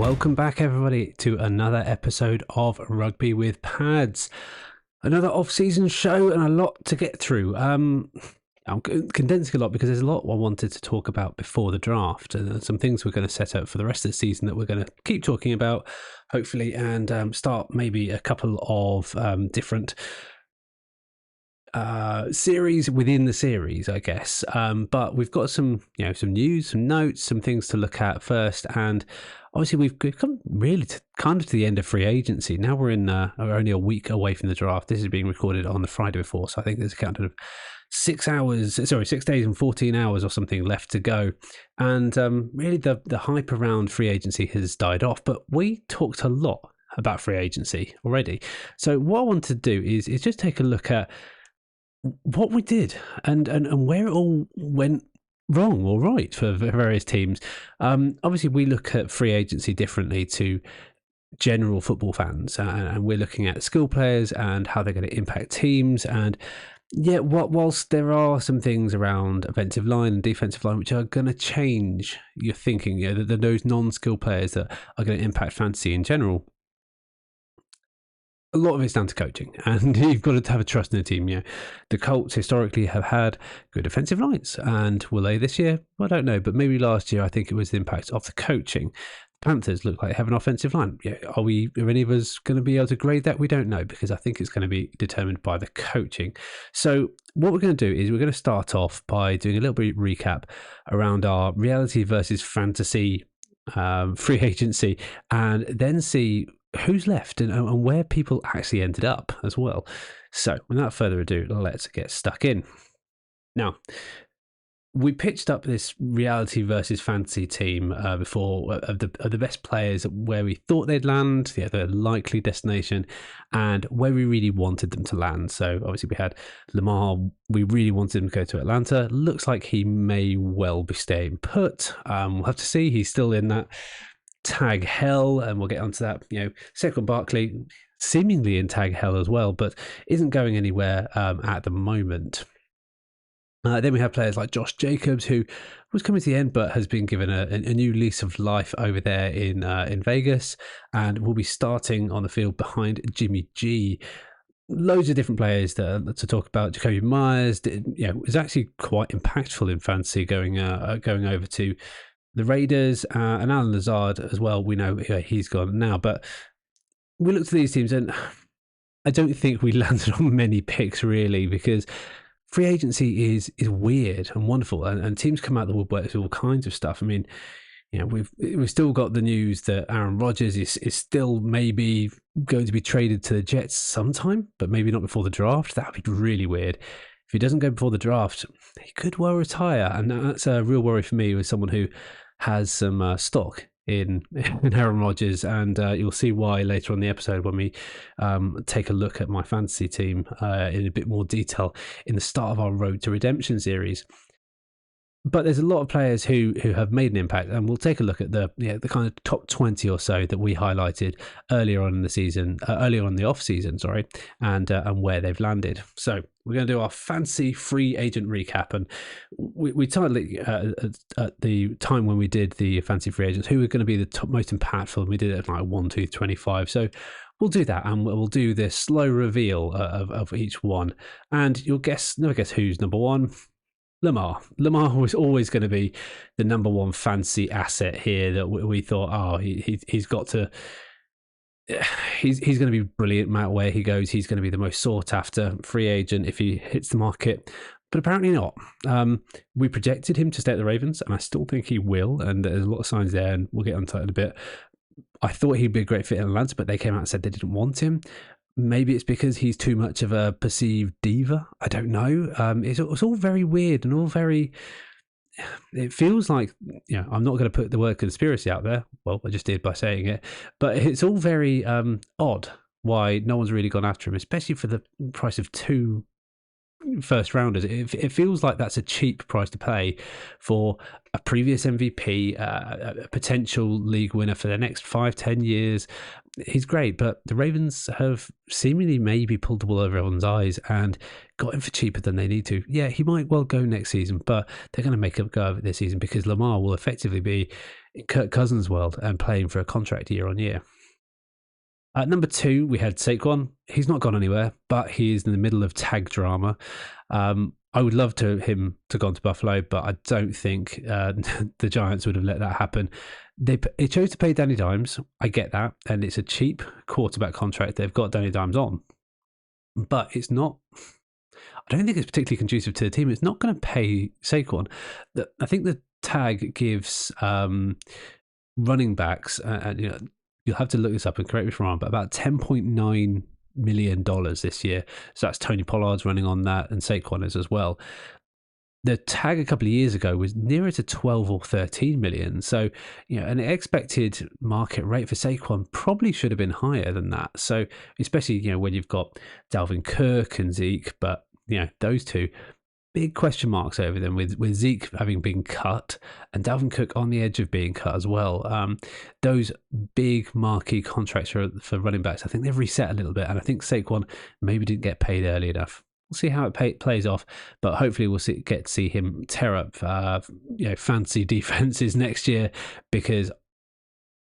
Welcome back, everybody, to another episode of Rugby with Pads. Another off-season show and a lot to get through. I'm condensing a lot because there's a lot I wanted to talk about before the draft, and some things we're going to set up for the rest of the season that we're going to keep talking about, hopefully, and start maybe a couple of different series within the series, I guess. But we've got some news, some notes, some things to look at first, and obviously we've come really to the end of free agency. Now we're only a week away from the draft. This is being recorded on the Friday before, so I think there's a count of 6 days and 14 hours or something left to go. And really the hype around free agency has died off, but we talked a lot about free agency already. So what I want to do is just take a look at what we did and where it all went wrong or right for various teams. Obviously, we look at free agency differently to general football fans, and we're looking at skill players and how they're going to impact teams. And whilst there are some things around offensive line and defensive line which are going to change your thinking, those non-skill players that are going to impact fantasy in general, a lot of it's down to coaching, and you've got to have a trust in the team. The Colts historically have had good offensive lines, and will they this year? I don't know, but maybe last year I think it was the impact of the coaching. The Panthers look like they have an offensive line. Are any of us going to be able to grade that? We don't know, because I think it's going to be determined by the coaching. So what we're going to do is we're going to start off by doing a little bit of recap around our reality versus fantasy free agency, and then see who's left and where people actually ended up as well. So without further ado, let's get stuck in. Now, we pitched up this reality versus fantasy team before of the best players, where we thought they'd land, the likely destination, and where we really wanted them to land. So obviously we had Lamar. We really wanted him to go to Atlanta. Looks like he may well be staying put. We'll have to see. He's still in that tag hell, and we'll get onto that. Saquon Barkley seemingly in tag hell as well, but isn't going anywhere at the moment. Then we have players like Josh Jacobs, who was coming to the end but has been given a new lease of life over there in Vegas, and will be starting on the field behind Jimmy G. Loads of different players to talk about. Jacoby Myers, was actually quite impactful in fantasy going over to the Raiders, and Alan Lazard as well. We know he's gone now, but we looked at these teams and I don't think we landed on many picks really, because free agency is weird and wonderful, and teams come out the woodwork with all kinds of stuff. I mean, we've still got the news that Aaron Rodgers is still maybe going to be traded to the Jets sometime, but maybe not before the draft. That would be really weird. If he doesn't go before the draft, he could well retire, and that's a real worry for me as someone who has some stock in Aaron Rodgers, and you'll see why later on the episode when we take a look at my fantasy team in a bit more detail in the start of our Road to Redemption series. But there's a lot of players who have made an impact, and we'll take a look at the kind of top 20 or so that we highlighted earlier on in the season, earlier on the off season, and where they've landed. So we're going to do our fancy free agent recap, and we titled it at the time when we did the fancy free agents who were going to be the top, most impactful, and we did it at like 1, 2, 25. So we'll do that, and we'll do this slow reveal of each one, and you'll never guess who's number one. Lamar was always going to be the number one fancy asset here, that we thought, he's got to, he's going to be brilliant no matter where he goes. He's going to be the most sought after free agent if he hits the market, but apparently not. We projected him to stay at the Ravens, and I still think he will, and there's a lot of signs there, and we'll get onto that in a bit. I thought he'd be a great fit in Atlanta, but they came out and said they didn't want him. Maybe it's because he's too much of a perceived diva. I don't know. It's all very weird and all very... It feels like, I'm not going to put the word conspiracy out there. Well, I just did by saying it. But it's all very odd why no one's really gone after him, especially for the price of 2 first rounders. It feels like that's a cheap price to pay for a previous MVP, a potential league winner for the next 5-10 years. He's great, but the Ravens have seemingly maybe pulled the wool over everyone's eyes and got him for cheaper than they need to. Yeah, he might well go next season, but they're going to make a go of it this season because Lamar will effectively be in Kirk Cousins' world and playing for a contract year on year. At number 2, we had Saquon. He's not gone anywhere, but he is in the middle of tag drama. I would love him to go on to Buffalo, but I don't think the Giants would have let that happen. They chose to pay Danny Dimes. I get that, and it's a cheap quarterback contract they've got Danny Dimes on. But it's not. I don't think it's particularly conducive to the team. It's not going to pay Saquon. I think the tag gives running backs, and you'll have to look this up and correct me if I'm wrong, but about $10.9 million this year. So that's Tony Pollard's running on that, and Saquon is as well. The tag a couple of years ago was nearer to 12 or 13 million. So, an expected market rate for Saquon probably should have been higher than that. So, especially, when you've got Dalvin Cook and Zeke, but, those two, big question marks over them with Zeke having been cut and Dalvin Cook on the edge of being cut as well. Those big marquee contracts for running backs, I think they've reset a little bit. And I think Saquon maybe didn't get paid early enough. We'll see how it plays off, but hopefully we'll get to see him tear up fancy defenses next year because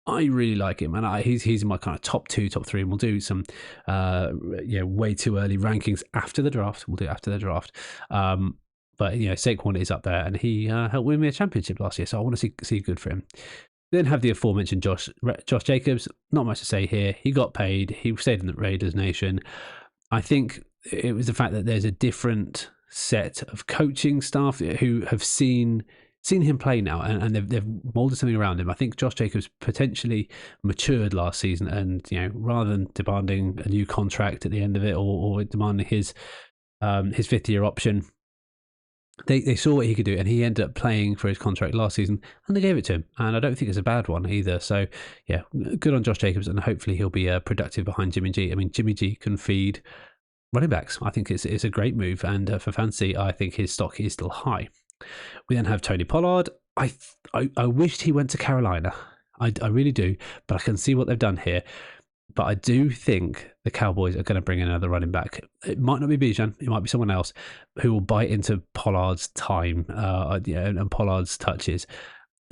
I really like him, and he's in my kind of top 2, top 3, and we'll do some way too early rankings after the draft. We'll do it after the draft. But Saquon is up there, and he helped win me a championship last year, so I want to see good for him. Then have the aforementioned Josh Jacobs. Not much to say here. He got paid. He stayed in the Raiders Nation. I think it was the fact that there's a different set of coaching staff who have seen him play now, and they've molded something around him. I think Josh Jacobs potentially matured last season, and rather than demanding a new contract at the end of it or demanding his 5th-year option, they saw what he could do, and he ended up playing for his contract last season, and they gave it to him. And I don't think it's a bad one either. So yeah, good on Josh Jacobs, and hopefully he'll be productive behind Jimmy G. I mean, Jimmy G can feed running backs. I think it's a great move, and for fantasy, I think his stock is still high. We then have Tony Pollard. I wished he went to Carolina. I really do, but I can see what they've done here. But I do think the Cowboys are going to bring in another running back. It might not be Bijan. It might be someone else who will bite into Pollard's time and Pollard's touches.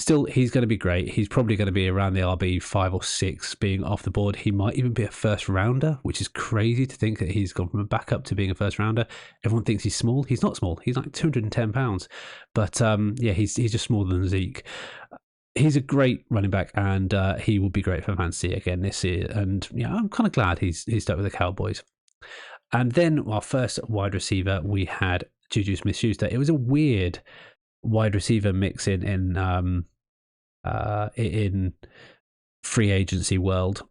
Still, he's going to be great. He's probably going to be around the RB 5 or 6 being off the board. He might even be a first rounder, which is crazy to think that he's gone from a backup to being a first rounder. Everyone thinks he's small. He's not small. He's like 210 pounds. But he's just smaller than Zeke. He's a great running back, and he will be great for fantasy again this year. And I'm kind of glad he's stuck with the Cowboys. And then our first wide receiver, we had Juju Smith-Schuster. It was a weird wide receiver mix in free agency world,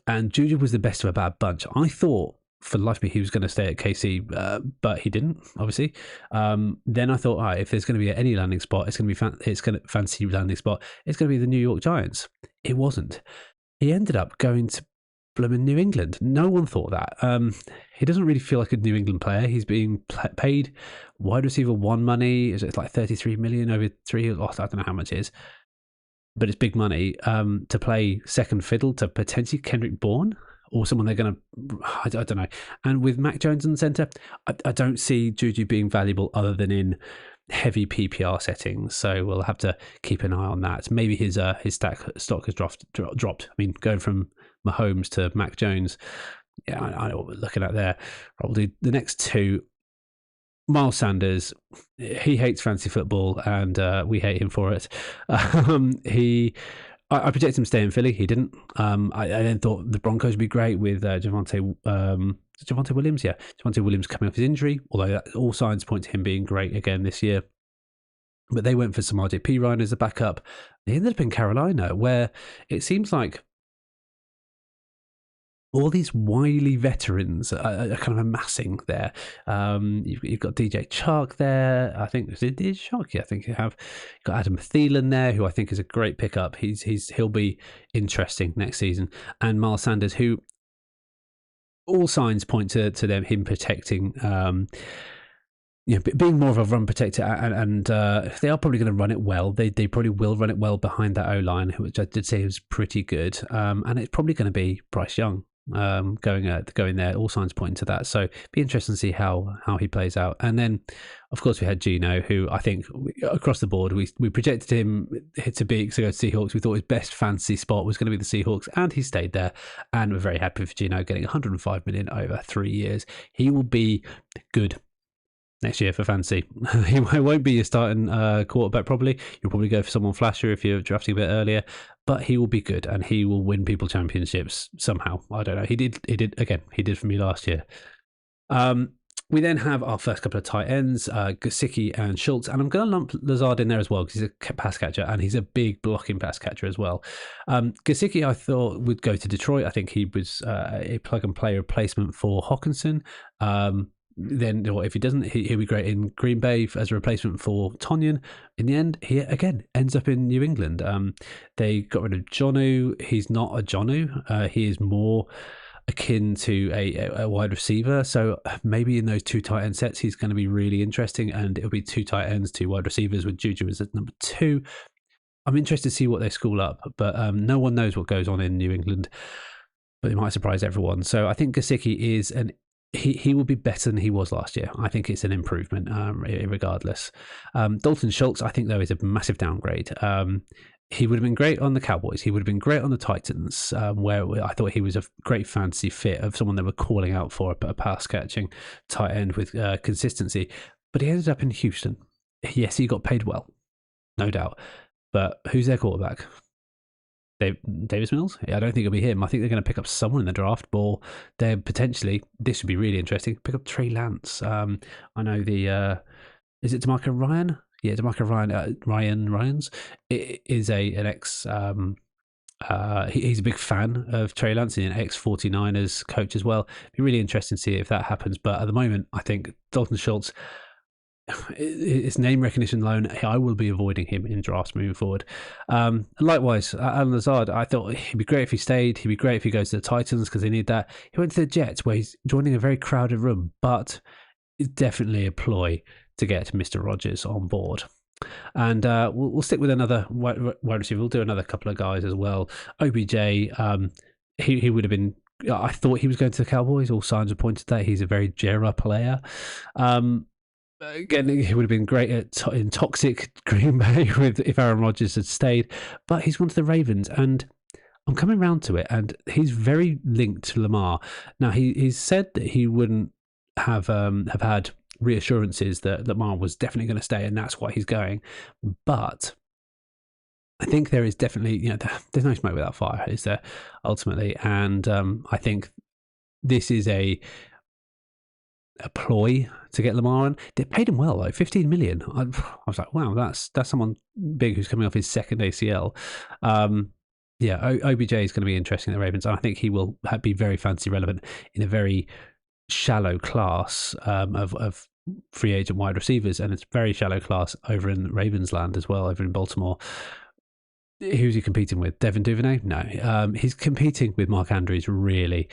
and Juju was the best of a bad bunch. I thought for the life of me he was going to stay at KC, but he didn't, obviously. Then I thought, all right, if there's going to be any landing spot, it's going to fancy landing spot. It's going to be the New York Giants. It wasn't. He ended up going to blooming New England. No one thought that. He doesn't really feel like a New England player. He's being paid wide receiver 1 money. It's like 33 million over 3. I don't know how much it is, but it's big money to play second fiddle to potentially Kendrick Bourne or someone they're going to, I don't know. And with Mac Jones in the centre, I don't see Juju being valuable other than in heavy PPR settings. So we'll have to keep an eye on that. Maybe his stock has dropped. I mean, going from Mahomes to Mac Jones, yeah, I know what we're looking at there. Probably the next 2. Miles Sanders, he hates fantasy football, and we hate him for it. I projected him to stay in Philly. He didn't. I then thought the Broncos would be great with Javonte Williams. Yeah, Javonte Williams coming off his injury, although all signs point to him being great again this year. But they went for some RJP Ryan as a backup. They ended up in Carolina, where it seems like all these wily veterans are kind of amassing there. You've got DJ Chark there. I think is it DJ Chark? Yeah, I think you've got Adam Thielen there, who I think is a great pickup. He'll be interesting next season. And Miles Sanders, who all signs point to him protecting being more of a run protector, and they are probably going to run it well. They probably will run it well behind that O-line, which I did say was pretty good. And it's probably going to be Bryce Young going there. All signs point to that. So be interesting to see how he plays out. And then, of course, we had Gino, who I think across the board we projected him to go to Seahawks. We thought his best fantasy spot was going to be the Seahawks, and he stayed there. And we're very happy for Gino getting 105 million over 3 years. He will be good next year for fantasy. He won't be your starting quarterback probably. You'll probably go for someone flashier if you're drafting a bit earlier, but he will be good and he will win people championships somehow. I don't know. He did for me last year. We then have our first couple of tight ends, Gesicki and Schultz, and I'm going to lump Lazard in there as well because he's a pass catcher and he's a big blocking pass catcher as well. Gesicki, I thought, would go to Detroit. I think he was a plug-and-play replacement for Hawkinson. Then if he doesn't, he'll be great in Green Bay as a replacement for Tonyan. In the end, he again ends up in New England. They got rid of Jonnu. He's not a Jonnu. He is more akin to a wide receiver. So maybe in those two tight end sets, he's going to be really interesting. And it'll be two tight ends, two wide receivers with Juju as number 2. I'm interested to see what they school up, but no one knows what goes on in New England. But it might surprise everyone. So I think Gesicki is he will be better than he was last year. I think it's an improvement, regardless. Dalton Schultz, I think, though, is a massive downgrade. He would have been great on the Cowboys. He would have been great on the Titans, where I thought he was a great fantasy fit of someone they were calling out for a pass-catching tight end with consistency. But he ended up in Houston. Yes, he got paid well, no doubt. But who's their quarterback? Davis Mills? Yeah, I don't think it'll be him. I think they're going to pick up someone in the draft, or they're potentially, this would be really interesting, pick up Trey Lance. I know is it DeMarco Ryan? Yeah, DeMarco Ryan, Ryans is an ex, he's a big fan of Trey Lance, and an ex-49ers coach as well. It'd be really interesting to see if that happens. But at the moment, I think Dalton Schultz, it's name recognition alone, I will be avoiding him in drafts moving forward. Likewise, Alan Lazard, I thought he'd be great if he stayed. He'd be great if he goes to the Titans because they need that. He went to the Jets where he's joining a very crowded room, but it's definitely a ploy to get Mr. Rogers on board. And we'll stick with another wide receiver. We'll do another couple of guys as well. OBJ, he would have been, I thought he was going to the Cowboys. All signs have pointed to that. He's a very Jera player. Again, he would have been great in toxic Green Bay if Aaron Rodgers had stayed, but he's gone to the Ravens, and I'm coming round to it, and he's very linked to Lamar. Now, he's said that he wouldn't have had reassurances that Lamar was definitely going to stay, and that's why he's going. But I think there is definitely, there's no smoke without fire, is there, ultimately? And I think this is a ploy to get Lamar on. They paid him well, like $15 million. I was like, wow, that's someone big who's coming off his second ACL. OBJ is going to be interesting in the Ravens. I think he will be very fantasy relevant in a very shallow class of free agent wide receivers, and it's very shallow class over in Ravens land as well, over in Baltimore. Who's he competing with? Devin Duvernay? No. He's competing with Mark Andrews, really.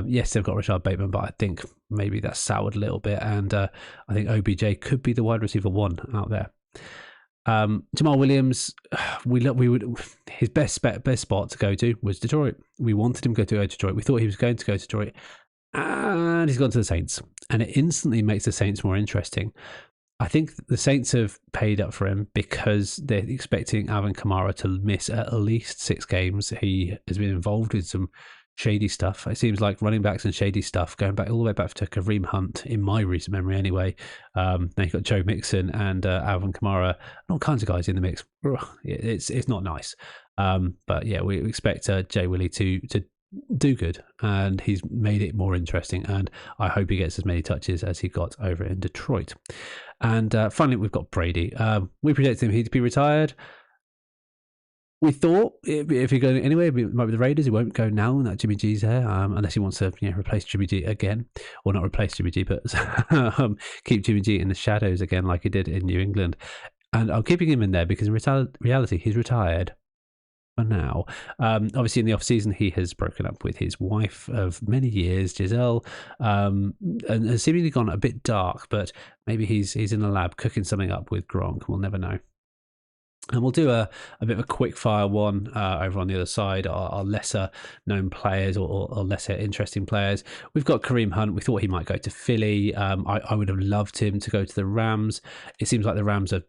Yes, they've got Rashad Bateman, but I think maybe that's soured a little bit. And I think OBJ could be the wide receiver 1 out there. Jamal Williams, his best spot to go to was Detroit. We wanted him to go to Detroit. We thought he was going to go to Detroit. And he's gone to the Saints. And it instantly makes the Saints more interesting. I think the Saints have paid up for him because they're expecting Alvin Kamara to miss at least 6 games. He has been involved with some shady stuff. It seems like running backs and shady stuff, going back all the way back to Kareem Hunt, in my recent memory anyway. Now you've got Joe Mixon and Alvin Kamara, and all kinds of guys in the mix. It's not nice. But yeah, we expect Jay Willie to do good, and he's made it more interesting, and I hope he gets as many touches as he got over in Detroit. And finally, we've got Brady. We predicted him he'd be retired. We thought if he goes anyway, it might be the Raiders. He won't go now that Jimmy G's there, unless he wants to replace Jimmy G again, or not replace Jimmy G, but keep Jimmy G in the shadows again, like he did in New England. And I'm keeping him in there because in reality, he's retired for now. Obviously, in the off season, he has broken up with his wife of many years, Giselle, and has seemingly gone a bit dark. But maybe he's in the lab cooking something up with Gronk. We'll never know. And we'll do a bit of a quick fire one over on the other side, our lesser known players or lesser interesting players. We've got Kareem Hunt. We thought he might go to Philly. I would have loved him to go to the Rams. It seems like the Rams are,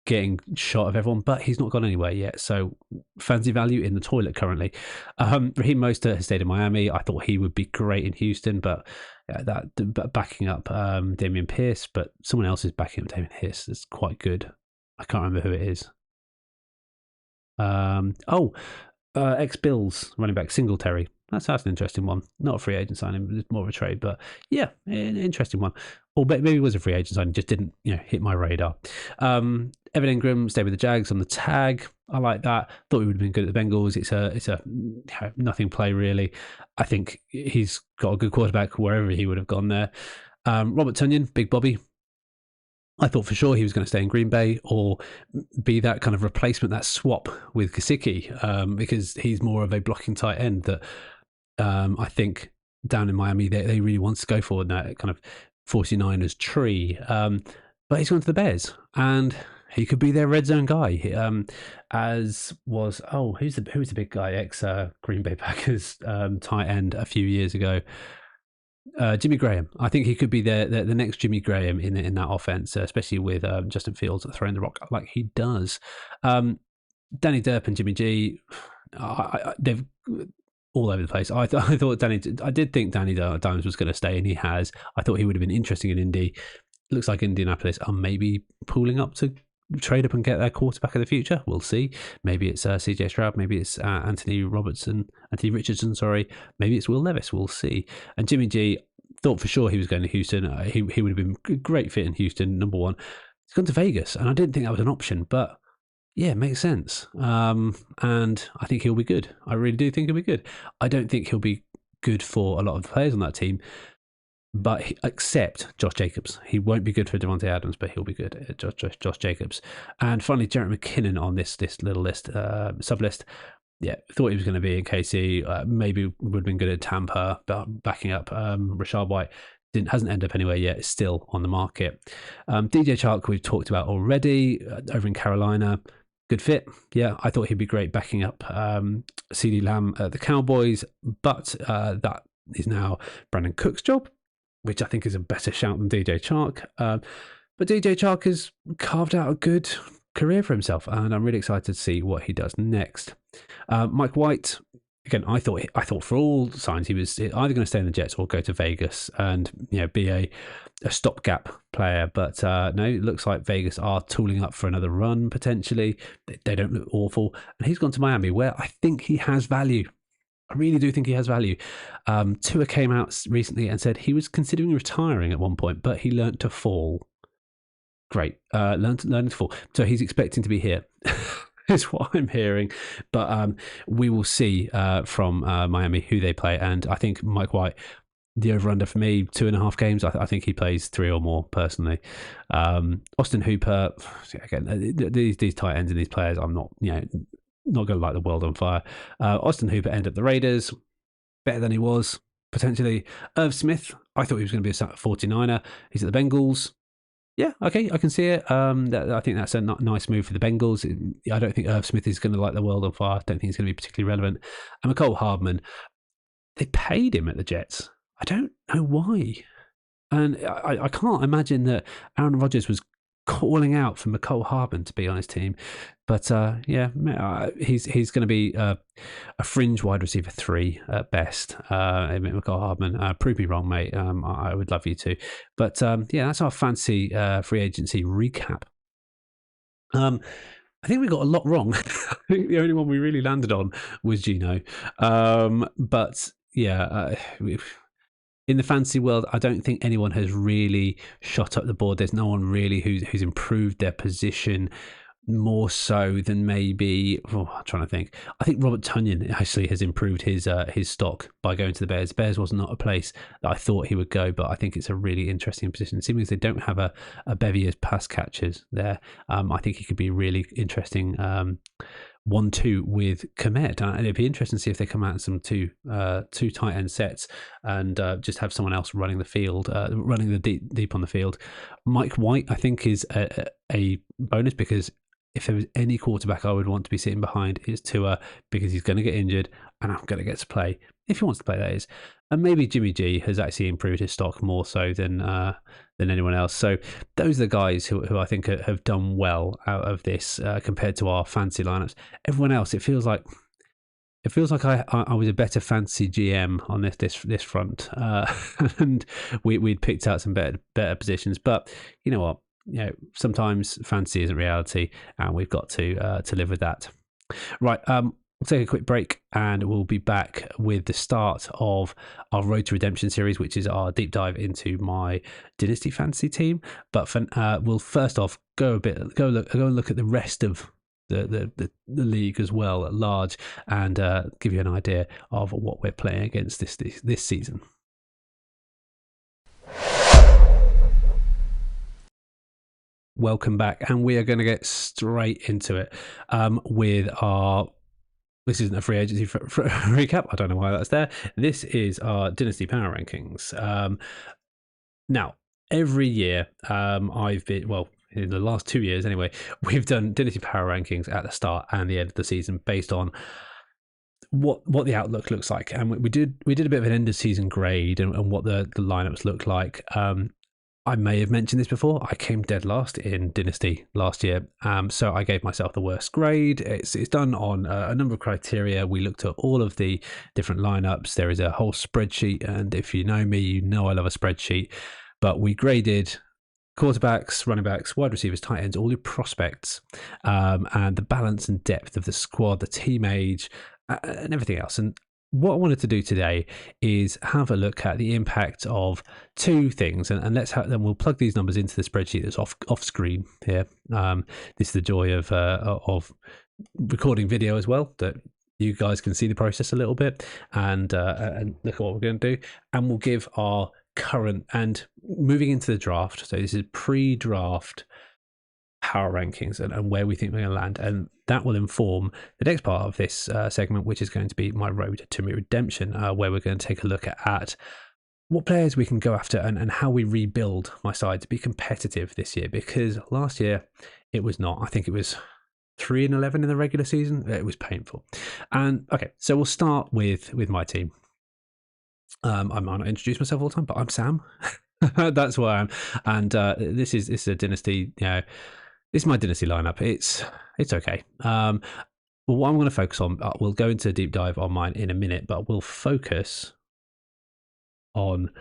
getting shot of everyone, but he's not gone anywhere yet. So fancy value in the toilet currently. Raheem Mostert has stayed in Miami. I thought he would be great in Houston, but backing up Dameon Pierce, but someone else is backing up Dameon Pierce. It's quite good. I can't remember who it is. Ex-Bills running back Singletary. That's an interesting one. Not a free agent signing, but it's more of a trade. But yeah, an interesting one. Or maybe it was a free agent signing, just didn't hit my radar. Evan Ingram stayed with the Jags on the tag. I like that. Thought he would have been good at the Bengals. It's a nothing play really. I think he's got a good quarterback wherever he would have gone there. Robert Tonyan, Big Bobby. I thought for sure he was going to stay in Green Bay or be that kind of replacement, that swap with Gesicki, because he's more of a blocking tight end that I think down in Miami they really want to go for that kind of 49ers tree. But he's gone to the Bears and he could be their red zone guy, as was, who's the big guy, ex Green Bay Packers tight end a few years ago? Jimmy Graham. I think he could be the next Jimmy Graham in that offense, especially with Justin Fields throwing the rock like he does. Danny Derp and Jimmy G, they've all over the place. I did think Danny Dimes was going to stay, and he has. I thought he would have been interesting in Indy. Looks like Indianapolis are maybe pooling up to trade up and get their quarterback of the future. We'll see. Maybe it's CJ Stroud. Maybe it's Anthony Richardson. Sorry. Maybe it's Will Levis. We'll see. And Jimmy G, thought for sure he was going to Houston. He would have been a great fit in Houston. Number one. He's gone to Vegas, and I didn't think that was an option, but yeah, it makes sense. And I think he'll be good. I really do think he'll be good. I don't think he'll be good for a lot of the players on that team, but except Josh Jacobs. He won't be good for Devontae Adams, but he'll be good at Josh Jacobs. And finally, Jarrett McKinnon on this little list, sub-list. Yeah, thought he was going to be in KC. Maybe would have been good at Tampa, but backing up Rashad White. Hasn't ended up anywhere yet. It's still on the market. DJ Chark, we've talked about already, over in Carolina. Good fit. Yeah, I thought he'd be great backing up CeeDee Lamb at the Cowboys, but that is now Brandon Cook's job, which I think is a better shout than DJ Chark. But DJ Chark has carved out a good career for himself, and I'm really excited to see what he does next. Mike White, again, I thought for all signs he was either going to stay in the Jets or go to Vegas and be a stopgap player. But no, it looks like Vegas are tooling up for another run potentially. They don't look awful, and he's gone to Miami, where I think he has value. I really do think he has value. Tua came out recently and said he was considering retiring at one point, but he learnt to fall. Great. Learned to fall. So he's expecting to be here, is what I'm hearing. But we will see from Miami who they play. And I think Mike White, the over-under for me, 2.5 games. I think he plays 3 or more personally. Austin Hooper, again, these tight ends and these players, I'm not going to light the world on fire. Austin Hooper ended up the Raiders, better than he was, potentially. Irv Smith, I thought he was going to be a 49er. He's at the Bengals. Yeah, okay, I can see it. I think that's a nice move for the Bengals. I don't think Irv Smith is going to light the world on fire. I don't think he's going to be particularly relevant. And McCole Hardman, they paid him at the Jets. I don't know why. And I can't imagine that Aaron Rodgers was calling out for McCole Hardman to be on his team. But he's going to be a fringe wide receiver 3 at best. McCole Hardman, prove me wrong, mate. I would love you to. But that's our fancy free agency recap. I think we got a lot wrong. I think the only one we really landed on was Gino. But yeah, in the fantasy world, I don't think anyone has really shot up the board. There's no one really who's improved their position more so than maybe. I'm trying to think. I think Robert Tonyan actually has improved his stock by going to the Bears. Bears was not a place that I thought he would go, but I think it's a really interesting position. Seeming as they don't have a bevy of pass catchers there, I think he could be really interesting 1-2 with Komet. And it'd be interesting to see if they come out in some two tight end sets and just have someone else running the field, running the deep on the field. Mike White, I think, is a bonus, because if there was any quarterback I would want to be sitting behind, it's Tua, because he's going to get injured and I'm going to get to play, if he wants to play, that is. And maybe Jimmy G has actually improved his stock more so than anyone else. So those are the guys who I think have done well out of this compared to our fantasy lineups. Everyone else, it feels like I was a better fantasy GM on this front, and we'd picked out some better positions. But you know what? Sometimes fantasy isn't reality, and we've got to live with that. Right. We'll take a quick break and we'll be back with the start of our Road to Redemption series, which is our deep dive into my Dynasty fantasy team. But we'll first off go and look at the rest of the league as well at large, and give you an idea of what we're playing against this season. Welcome back, and we are going to get straight into it with our... This isn't a free agency recap. I don't know why that's there. This is our Dynasty Power Rankings. Now, every year I've been... Well, in the last 2 years anyway, we've done Dynasty Power Rankings at the start and the end of the season based on what the outlook looks like. And we did a bit of an end of season grade and what the lineups look like. I may have mentioned this before. I came dead last in Dynasty last year, so I gave myself the worst grade. It's done on a number of criteria. We looked at all of the different lineups. There is a whole spreadsheet, and if you know me, you know I love a spreadsheet. But we graded quarterbacks, running backs, wide receivers, tight ends, all your prospects, and the balance and depth of the squad, the team age, and everything else. And what I wanted to do today is have a look at the impact of two things, and then we'll plug these numbers into the spreadsheet that's off screen here. This is the joy of recording video as well, that you guys can see the process a little bit, and look at what we're going to do, and we'll give our current and moving into the draft. So this is pre-draft power rankings and where we think we're going to land, and that will inform the next part of this segment, which is going to be my road to redemption, where we're going to take a look at what players we can go after and how we rebuild my side to be competitive this year, because last year it was not. I think it was 3-11 in the regular season. It was painful. And okay, so we'll start with my team. I might not introduce myself all the time, but I'm Sam. That's who I am, and this is a Dynasty. This is my Dynasty lineup. It's okay. Well, what I'm going to focus on, we'll go into a deep dive on mine in a minute, but we'll focus on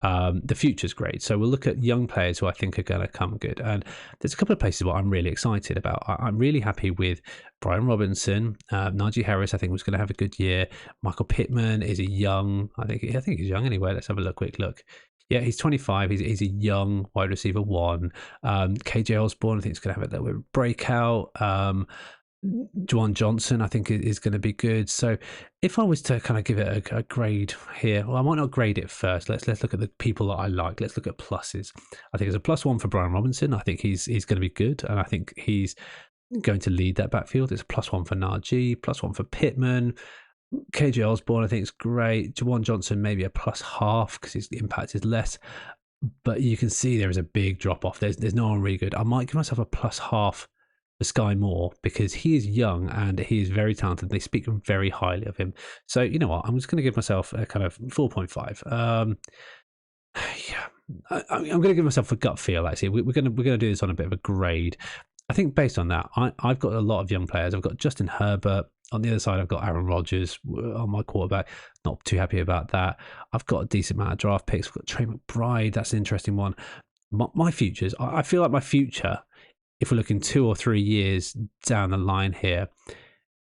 the futures grade. So we'll look at young players who I think are going to come good. And there's a couple of places what I'm really excited about. I'm really happy with Brian Robinson. Najee Harris, I think, was going to have a good year. Michael Pittman is a young... I think he's young anyway. Let's have a quick look. Yeah, he's 25. He's a young wide receiver one. KJ Osborne, I think, is going to have a little bit of breakout. Juwan Johnson, I think, is going to be good. So if I was to kind of give it a grade here, well, I might not grade it first. Let's look at the people that I like. Let's look at pluses. I think there's a +1 for Brian Robinson. I think he's going to be good, and I think he's going to lead that backfield. It's a +1 for Najee, +1 for Pittman. KJ Osborne, I think, is great. Juwan Johnson, maybe a +0.5 because his impact is less. But you can see there is a big drop off. There's no one really good. I might give myself a +0.5 for Sky Moore because he is young and he is very talented. They speak very highly of him. So you know what? I'm just going to give myself a kind of 4.5. Yeah, I'm going to give myself a gut feel. Actually, we're going to do this on a bit of a grade. I think based on that, I've got a lot of young players. I've got Justin Herbert. On the other side, I've got Aaron Rodgers on my quarterback. Not too happy about that. I've got a decent amount of draft picks. I've got Trey McBride. That's an interesting one. My futures, I feel like my future, if we're looking 2 or 3 years down the line here,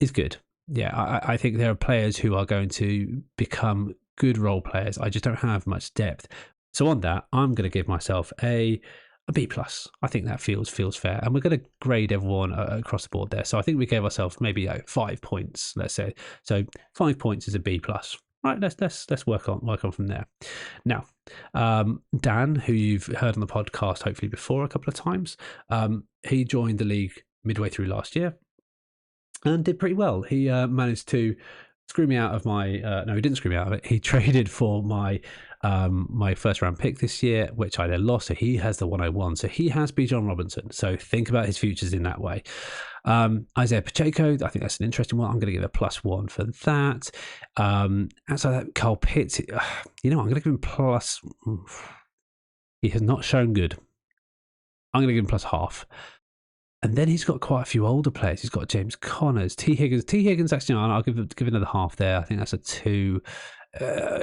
is good. Yeah, I think there are players who are going to become good role players. I just don't have much depth. So on that, I'm going to give myself a B+. I think that feels fair, and we're going to grade everyone across the board there. So I think we gave ourselves maybe 5 points, let's say. So 5 points is a B+. Right, let's work on from there. Now, Dan, who you've heard on the podcast hopefully before a couple of times, he joined the league midway through last year. and did pretty well. He managed to screw me out of my no, he didn't screw me out of it. He traded for my first round pick this year, which I then lost. So he has the 101. So he has Bijan Robinson. So think about his futures in that way. Isaiah Pacheco, I think that's an interesting one. I'm going to give a +1 for that. Outside that, Carl Pitts, I'm going to give him plus. He has not shown good. I'm going to give him +0.5. And then he's got quite a few older players. He's got James Connors, T. Higgins. Actually, I'll give another half there. I think that's a 2.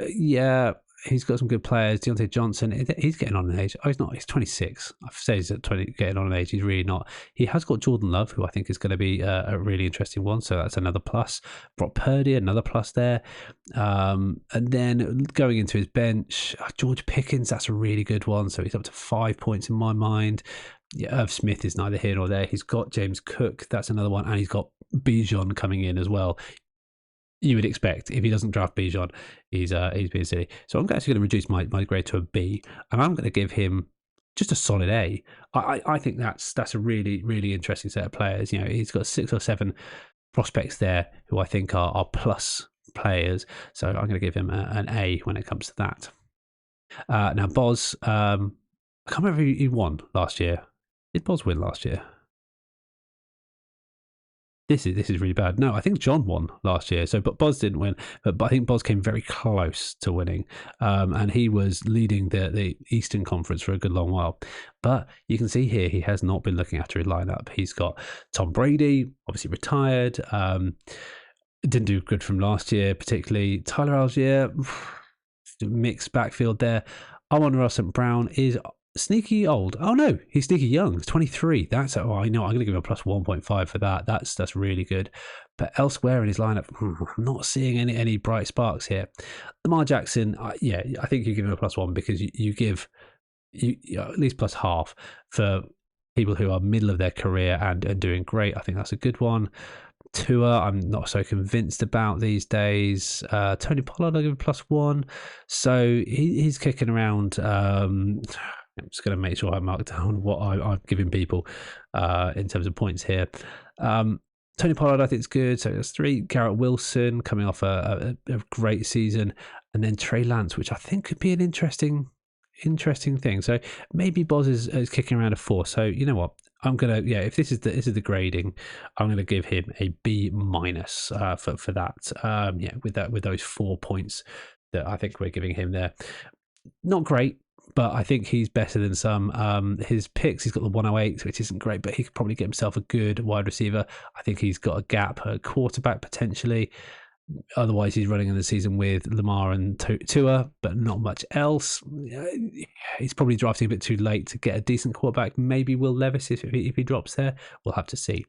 Yeah, he's got some good players. Deontay Johnson, he's getting on in age. Oh, he's not. He's 26. I've said he's at 20, getting on in age. He's really not. He has got Jordan Love, who I think is going to be a really interesting one. So that's another plus. Brock Purdy, another plus there. And then going into his bench, George Pickens, that's a really good one. So he's up to 5 points in my mind. Yeah, Irv Smith is neither here nor there. He's got James Cook. That's another one. And he's got Bijan coming in as well. You would expect if he doesn't draft Bijan, he's being silly. So I'm actually going to reduce my grade to a B, and I'm going to give him just a solid A. I think that's a really, really interesting set of players. He's got 6 or 7 prospects there who I think are plus players. So I'm going to give him an A when it comes to that. Now, Boz, I can't remember if he won last year. Did Boz win last year? This is really bad. No, I think John won last year. So, but Boz didn't win. But I think Boz came very close to winning, and he was leading the Eastern Conference for a good long while. But you can see here he has not been looking after his lineup. He's got Tom Brady, obviously retired. Didn't do good from last year, particularly. Tyler Algier, mixed backfield there. Amon-Ra St. Brown is sneaky old. Oh no, he's sneaky young. He's 23. I know. I'm going to give him a +1.5 for that. That's really good. But elsewhere in his lineup, I'm not seeing any bright sparks here. Lamar Jackson, I think you give him a +1 because you give at least +0.5 for people who are middle of their career and doing great. I think that's a good one. Tua, I'm not so convinced about these days. Tony Pollard, I'll give him +1. So he's kicking around. I'm just going to make sure I mark down what I'm giving people in terms of points here. Tony Pollard, I think, is good. So there's 3. Garrett Wilson coming off a great season. And then Trey Lance, which I think could be an interesting thing. So maybe Boz is kicking around a 4. So you know what? I'm going to, if this is the grading, I'm going to give him a B- for that. With those 4 points that I think we're giving him there. Not great, but I think he's better than some. His picks, he's got the 108, which isn't great, but he could probably get himself a good wide receiver. I think he's got a gap at quarterback potentially. Otherwise, he's running in the season with Lamar and Tua, but not much else. He's probably drafting a bit too late to get a decent quarterback. Maybe Will Levis if he drops there. We'll have to see.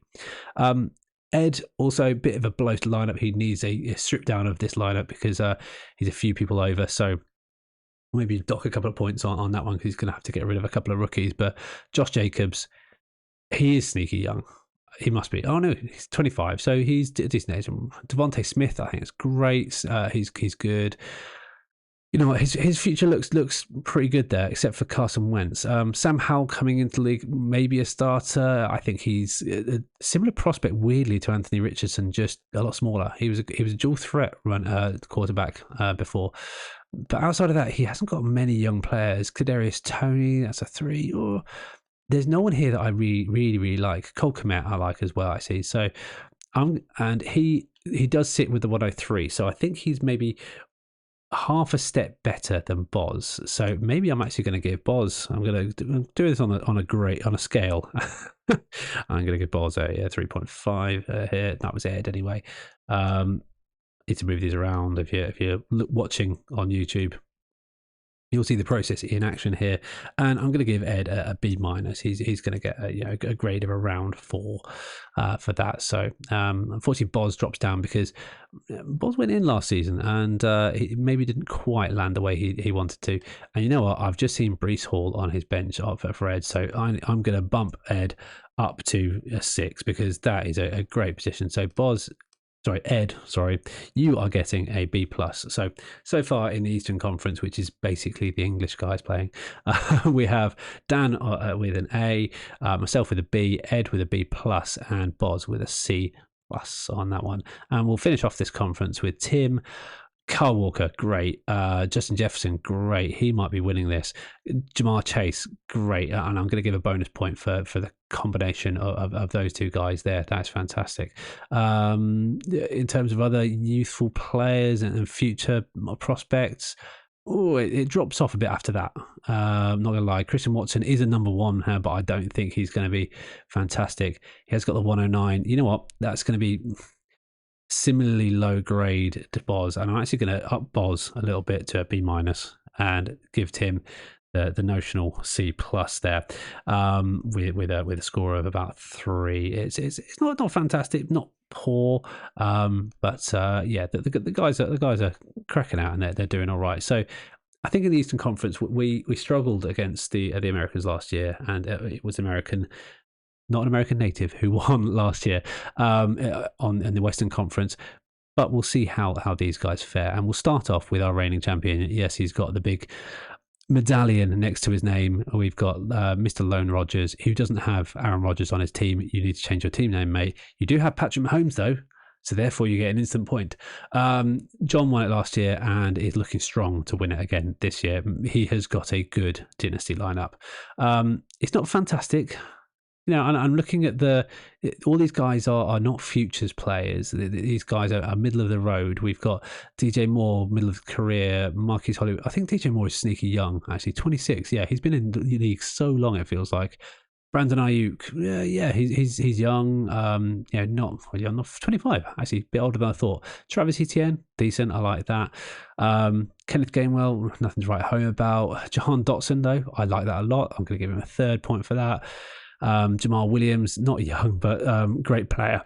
Ed, also a bit of a bloated lineup. He needs a strip down of this lineup because he's a few people over. So maybe dock a couple of points on that one because he's going to have to get rid of a couple of rookies. But Josh Jacobs, he is sneaky young. He must be. Oh no, he's 25, so he's a decent age. Devontae Smith, I think it's great. He's good. You know what? His future looks pretty good there, except for Carson Wentz. Sam Howell coming into the league, maybe a starter. I think he's a similar prospect, weirdly, to Anthony Richardson, just a lot smaller. He was a dual threat quarterback before. But outside of that, he hasn't got many young players. Kadarius Toney, that's a 3. Or there's no one here that I really like. Cole Kmet I like as well, I see. So and he does sit with the 103. So I think he's maybe half a step better than Boz. So maybe I'm actually going to give Boz. I'm going to do this on a scale. I'm going to give Boz a 3.5 here. That was Ed anyway. Need to move these around. If you're watching on YouTube, you'll see the process in action here, and I'm going to give Ed a B-. He's going to get a grade of around 4 for that. So unfortunately, Boz drops down because Boz went in last season and he maybe didn't quite land the way he wanted to. And you know what? I've just seen Breece Hall on his bench for Ed, so I'm going to bump Ed up to a 6 because that is a great position. So Ed, you are getting a B+. So far in the Eastern Conference, which is basically the English guys playing, we have Dan with an A, myself with a B, Ed with a B+, and Boz with a C+. plus on that one. And we'll finish off this conference with Tim. Carl Walker, great. Justin Jefferson, great. He might be winning this. Jamar Chase, great. And I'm going to give a bonus point for the combination of those two guys there. That's fantastic. In terms of other youthful players and future prospects, it drops off a bit after that. I'm not going to lie. Christian Watson is a number one, but I don't think he's going to be fantastic. He has got the 109. You know what? That's going to be similarly low grade to Boz, and I'm actually going to up Boz a little bit to a B minus and give Tim the notional C plus there, with a score of about 3. It's not fantastic, not poor, but yeah, the guys are cracking out and they're doing all right. So I think in the Eastern Conference we struggled against the Americans last year, and it was not an American native who won last year in the Western Conference. But we'll see how these guys fare. And we'll start off with our reigning champion. Yes, he's got the big medallion next to his name. We've got Mr. Lone Rodgers, who doesn't have Aaron Rodgers on his team. You need to change your team name, mate. You do have Patrick Mahomes, though. So therefore, you get an instant point. John won it last year and is looking strong to win it again this year. He has got a good dynasty lineup. It's not fantastic. And I'm looking at all these guys are not futures players. These guys are middle of the road. We've got DJ Moore, middle of the career, Marquise Hollywood. I think DJ Moore is sneaky young, actually, 26. Yeah, he's been in the league so long, it feels like. Brandon Ayuk, yeah, he's young. Not young enough, 25, actually, a bit older than I thought. Travis Etienne, decent, I like that. Kenneth Gainwell, nothing to write home about. Jahan Dotson, though, I like that a lot. I'm going to give him a 3rd point for that. Jamal Williams, not young, but great player.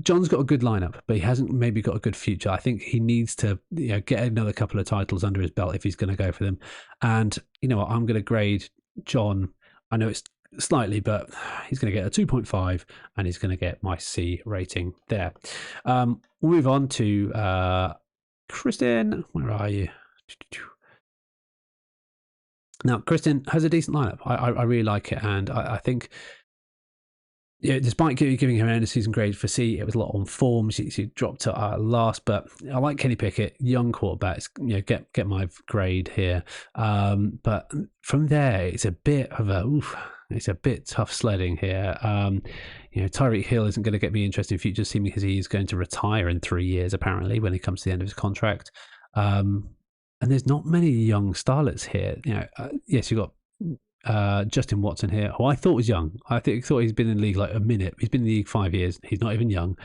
John's got a good lineup, but he hasn't maybe got a good future. I think he needs to get another couple of titles under his belt if he's going to go for them. And you know what? I'm going to grade John. I know it's slightly, but he's going to get a 2.5 and he's going to get my C rating there. We'll move on to Kristen. Where are you? Now, Kristen has a decent lineup. I really like it, and I think, despite giving her an end of season grade for C, it was a lot on form. She dropped to last, but I like Kenny Pickett, young quarterbacks. Get my grade here. But from there, it's a bit tough sledding here. Tyreek Hill isn't going to get me interested in future, seeming because he is going to retire in 3 years, apparently, when he comes to the end of his contract. And there's not many young starlets here. Yes, you've got Justin Watson here, who I thought was young. I thought he's been in the league like a minute. He's been in the league 5 years. He's not even young.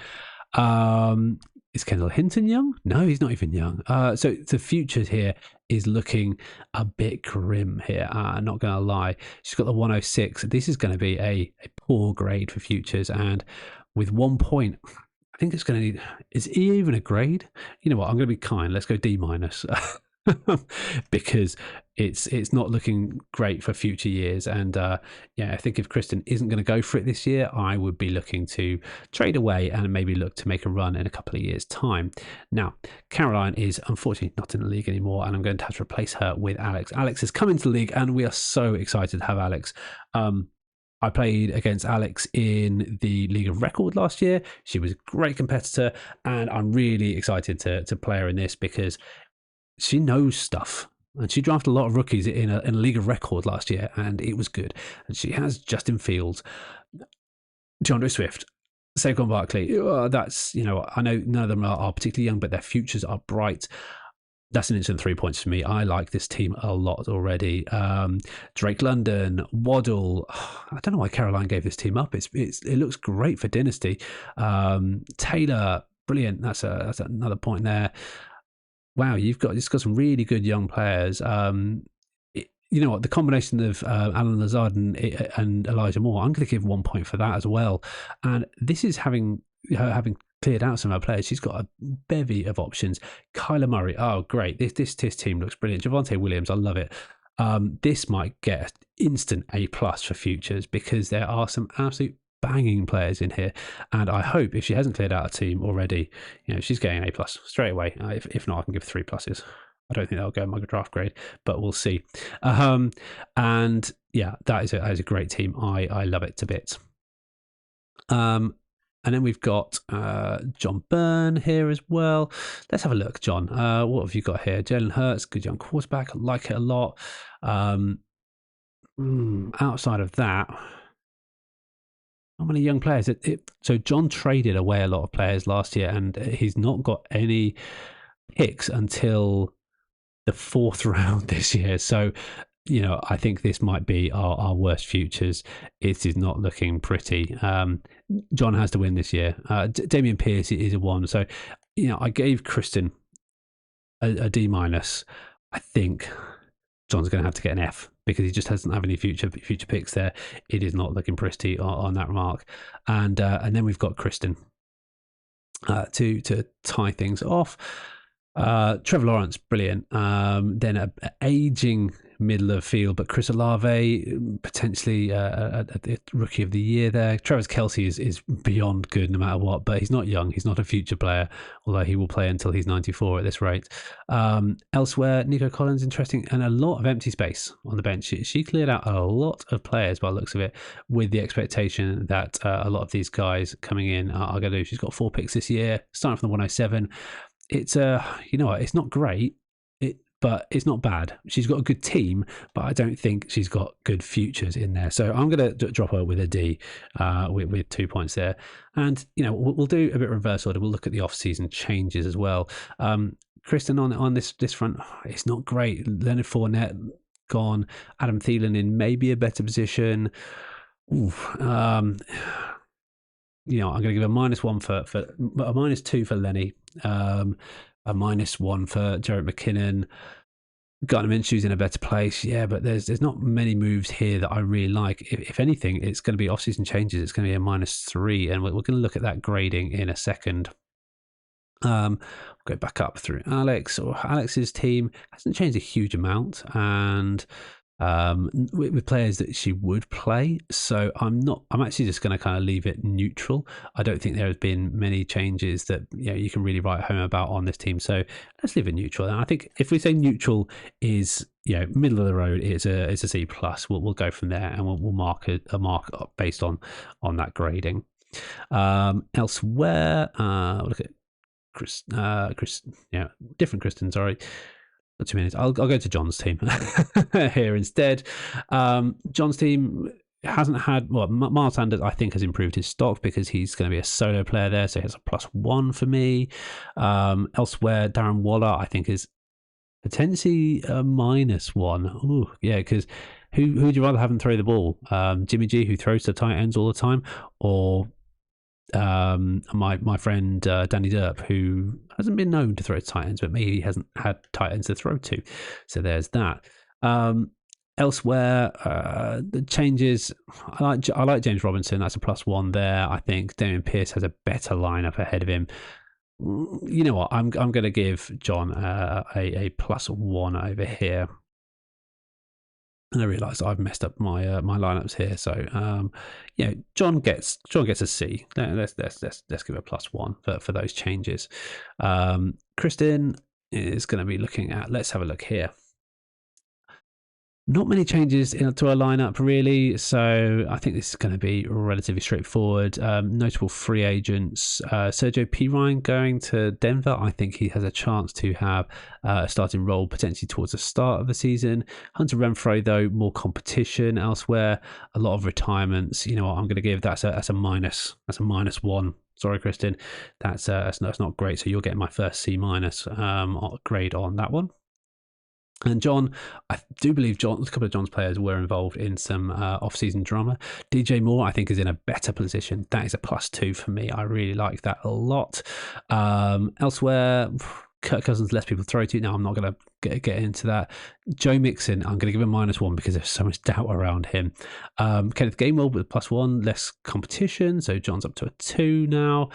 Is Kendall Hinton young? No, he's not even young. So the future here is looking a bit grim here. I'm not going to lie. She's got the 106. This is going to be a poor grade for futures. And with 1 point, I think it's going to need... Is E even a grade? You know what? I'm going to be kind. Let's go D minus. Because it's not looking great for future years. And I think if Kristen isn't going to go for it this year, I would be looking to trade away and maybe look to make a run in a couple of years' time. Now, Caroline is unfortunately not in the league anymore, and I'm going to have to replace her with Alex. Alex has come into the league, and we are so excited to have Alex. I played against Alex in the League of Record last year. She was a great competitor, and I'm really excited to play her in this because she knows stuff, and she drafted a lot of rookies in a League of Record last year, and it was good. And she has Justin Fields, DeAndre Swift, Saquon Barkley. That's, I know none of them are particularly young, but their futures are bright. That's an instant 3 points for me. I like this team a lot already. Drake London, Waddle. I don't know why Caroline gave this team up. It looks great for Dynasty. Taylor, brilliant. That's another point there. Wow, you've got some really good young players. You know what? The combination of Alan Lazard and Elijah Moore, I'm going to give 1 point for that as well. And this is having cleared out some of her players. She's got a bevy of options. Kyler Murray, oh great! This team looks brilliant. Javonte Williams, I love it. This might get instant A+ for futures because there are some absolute banging players in here, and I hope if she hasn't cleared out a team already, she's getting an A+ straight away. If not, I can give 3 pluses. I don't think that'll go in my draft grade, but we'll see. And yeah, that is a great team. I love it to bits. And then we've got John Byrne here as well. Let's have a look, John. What have you got here? Jalen Hurts, good young quarterback. I like it a lot. Outside of that, how many young players? So John traded away a lot of players last year, and he's not got any picks until the 4th round this year. So, I think this might be our worst futures. It is not looking pretty. John has to win this year. Damian Pierce is a 1. So, I gave Kristen a D-. I think John's going to have to get an F because he just doesn't have any future picks there. It is not looking pretty on that mark. And then we've got Kristen to tie things off. Trevor Lawrence, brilliant. Then a aging middle of field, but Chris Olave, potentially a rookie of the year there. Travis Kelce is beyond good no matter what, but he's not young. He's not a future player, although he will play until he's 94 at this rate. Elsewhere, Nico Collins, interesting, and a lot of empty space on the bench. She cleared out a lot of players by the looks of it, with the expectation that a lot of these guys coming in are going to do. She's got 4 picks this year, starting from the 107. It's it's not great, but it's not bad. She's got a good team, but I don't think she's got good futures in there. So I'm going to drop her with a D, with 2 points there. And we'll do a bit of reverse order. We'll look at the off-season changes as well. Kristen on this front, it's not great. Leonard Fournette gone. Adam Thielen in maybe a better position. I'm going to give a -1 for a -2 for Lenny, a -1 for Jerick McKinnon. Gardner Minshew's in a better place, yeah, but there's not many moves here that I really like. If anything, it's going to be off-season changes. It's going to be a -3, and we're going to look at that grading in a second. Go back up through Alex, or Alex's team hasn't changed a huge amount, and with players that she would play. So I'm actually just going to kind of leave it neutral. I don't think there has been many changes that you can really write home about on this team. So let's leave it neutral. And I think if we say neutral is middle of the road, it's a C+. We'll go from there, and we'll mark a mark based on that grading. Elsewhere, look at Chris, different Kristen. Sorry. 2 minutes. I'll go to John's team here instead. John's team hasn't had, Miles Sanders I think has improved his stock because he's going to be a solo player there, so he has a +1 for me. Elsewhere, Darren Waller I think is potentially a -1. Ooh, yeah, because who would you rather have him throw the ball? Jimmy G, who throws to tight ends all the time, or my friend Danny Derp, who hasn't been known to throw to tight ends, but maybe he hasn't had tight ends to throw to. So there's that. Elsewhere, the changes. I like James Robinson. That's a +1 there. I think Damian Pierce has a better lineup ahead of him. You know what? I'm going to give John a +1 over here. And I realise I've messed up my lineups here, so John gets a C. Let's give a +1 for those changes. Kristen is going to be looking at. Let's have a look here. Not many changes to our lineup, really, so I think this is going to be relatively straightforward. Notable free agents, Sergio Pirine going to Denver. I think he has a chance to have a starting role potentially towards the start of the season. Hunter Renfrow, though, more competition elsewhere. A lot of retirements. You know what I'm going to give? That's a minus. That's a -1. Sorry, Kristen. That's not great. So you're getting my first C- grade on that one. And John, I do believe a couple of John's players were involved in some off-season drama. DJ Moore, I think, is in a better position. That is a +2 for me. I really like that a lot. Elsewhere, Kirk Cousins, less people throw to. Now, I'm not going to get into that. Joe Mixon, I'm going to give him -1 because there's so much doubt around him. Kenneth Gainwell with +1, less competition. So John's up to a 2 now.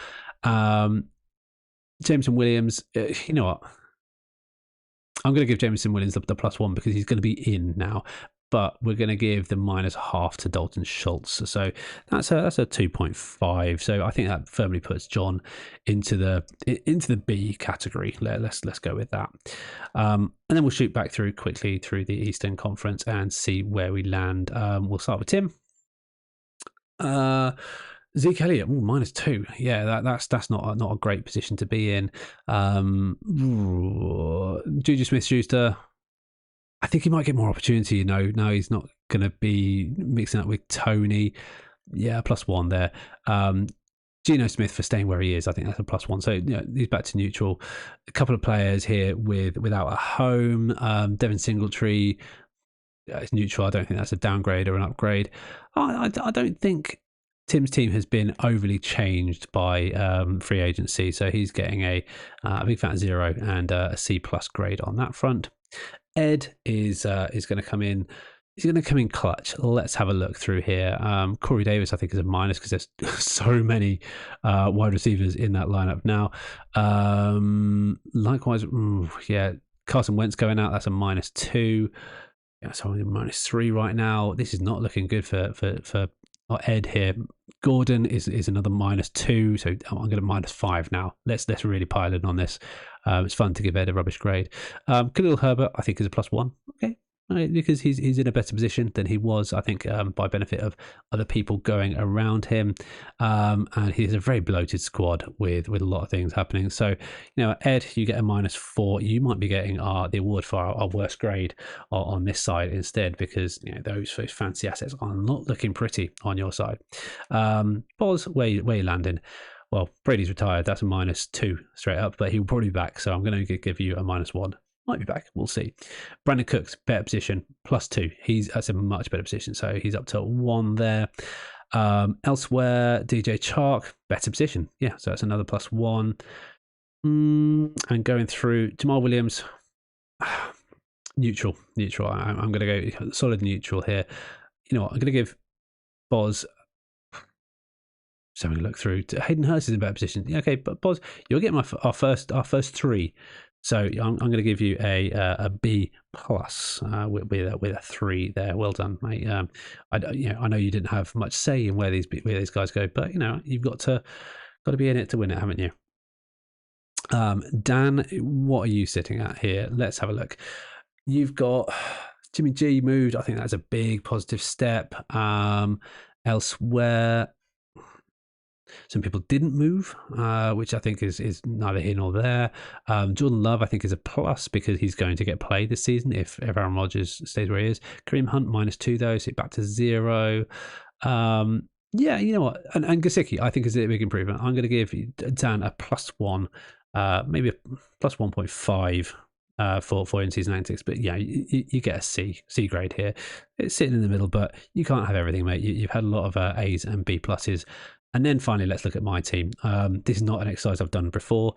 Jameson Williams, you know what? I'm going to give Jameson Williams the +1 because he's going to be in now, but we're going to give the -0.5 to Dalton Schultz. So that's a 2.5. So I think that firmly puts John into the B category. Let's go with that. And then we'll shoot back quickly through the Eastern Conference and see where we land. We'll start with Tim. Zeke Elliott, -2. Yeah, that's not a great position to be in. Juju Smith-Schuster, I think he might get more opportunity. No, he's not going to be mixing up with Tony. Yeah, +1 there. Geno Smith for staying where he is, I think that's a +1. So he's back to neutral. A couple of players here without a home. Devin Singletary, it's neutral. I don't think that's a downgrade or an upgrade. I don't think Tim's team has been overly changed by free agency, so he's getting a big fat 0 and a C+ grade on that front. Ed is going to come in. He's going to come in clutch. Let's have a look through here. Corey Davis, I think, is a minus because there's so many wide receivers in that lineup now. Likewise, Carson Wentz going out. That's a -2. Yeah, so I'm -3 right now. This is not looking good for Ed here. Gordon is another -2, so I'm going to -5 now. Let's really pile in on this. It's fun to give Ed a rubbish grade. Khalil Herbert, I think, is a +1. Okay. Because he's in a better position than he was, I think, by benefit of other people going around him, and he's a very bloated squad with a lot of things happening. So, Ed, you get a -4. You might be getting the award for our worst grade on this side instead, because those fancy assets are not looking pretty on your side. Boz, where you landing? Well, Brady's retired. That's a -2 straight up, but he'll probably be back. So I'm going to give you a -1. Might be back. We'll see. Brandon Cooks, better position, +2. That's a much better position. So he's up to 1 there. Elsewhere, DJ Chark, better position. Yeah, so that's another +1. And going through, Jamal Williams, neutral. I'm going to go solid neutral here. You know what? I'm going to give Boz. So having a look through. Hayden Hurst is in a better position. Yeah, okay, but Boz, you'll get our first 3. So I'm going to give you a B+ with a 3 there. Well done, mate. I know you didn't have much say in where these guys go, but you've got to be in it to win it, haven't you? Dan, what are you sitting at here? Let's have a look. You've got Jimmy G moved. I think that's a big positive step. Elsewhere, some people didn't move, which I think is neither here nor there. Jordan Love, I think, is a plus because he's going to get played this season if Aaron Rodgers stays where he is. Kareem Hunt, -2, though, so back to 0. Yeah, you know what? And Gesicki, I think, is a big improvement. I'm going to give Dan a +1, maybe a +1.5. For in-season antics, but yeah, you get a C grade here. It's sitting in the middle, but you can't have everything, mate. You've had a lot of A's and B pluses. And then finally, let's look at my team. This is not an exercise I've done before.